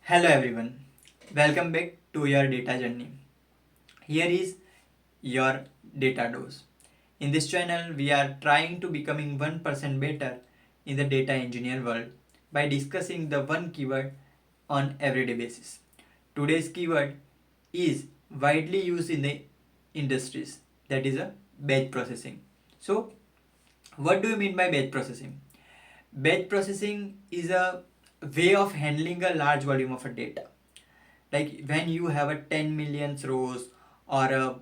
Hello everyone, welcome back to your data journey. Here is your data dose. In this channel, we are trying to becoming 1% better in the data engineer world by discussing the one keyword on everyday basis. Today's keyword is widely used in the industries, that is a batch processing. So, what do you mean by batch processing? Batch processing is a way of handling a large volume of a data. Like when you have a 10 million rows or a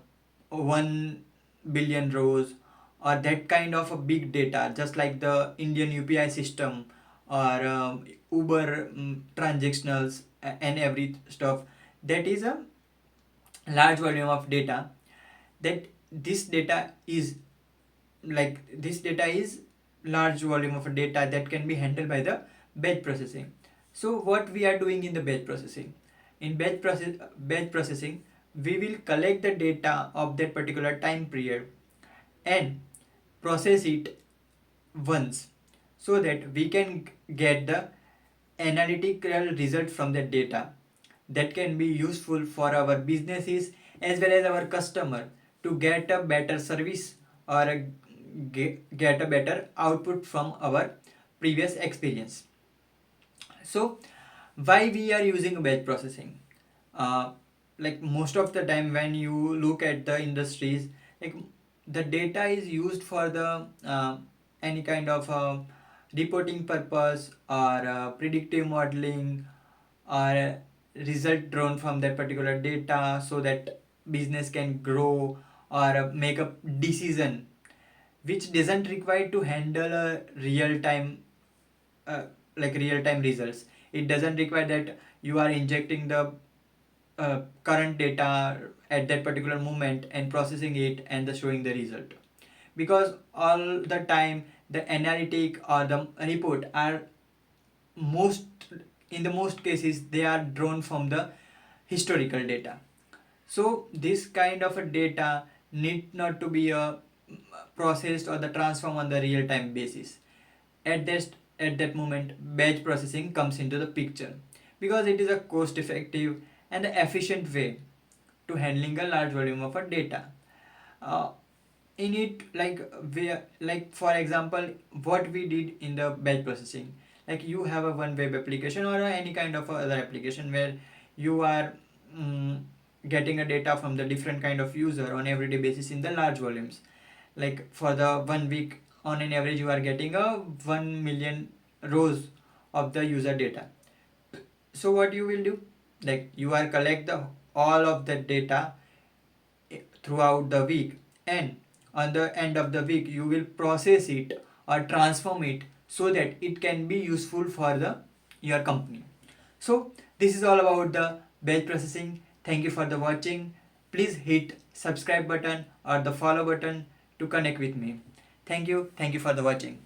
1 billion rows or that kind of a big data, just like the Indian UPI system or Uber transactionals and every stuff, that is a large volume of data. That this data is this data is large volume of data that can be handled by the batch processing. So what we are doing in the batch processing? In batch processing, we will collect the data of that particular time period and process it once so that we can get the analytical result from that data that can be useful for our businesses as well as our customer to get a better service or get a better output from our previous experience. So why we are using batch processing? uh, like most of the time when you look at the industries, like the data is used for the any kind of reporting purpose or predictive modeling or result drawn from that particular data so that business can grow or make a decision which doesn't require to handle a real time uh, real time results. It doesn't require that you are injecting the current data at that particular moment and processing it and the showing the result, because all the time the analytic or the report are most in the most cases they are drawn from the historical data. So this kind of a data need not to be processed or the transform on the real time basis. At that moment batch processing comes into the picture because it is a cost effective and efficient way to handling a large volume of a data. uh, in it, like for example what we did in the batch processing, like you have a one web application or any kind of other application where you are getting a data from the different kind of user on everyday basis in the large volumes. Like for the 1 week, on an average you are getting a 1 million rows of the user data. So what you will do, like you are collect the all of that data throughout the week, and on the end of the week you will process it or transform it so that it can be useful for the your company. So this is all about the batch processing. Thank you for the watching. Please hit subscribe button or the follow button to connect with me. Thank you for the watching.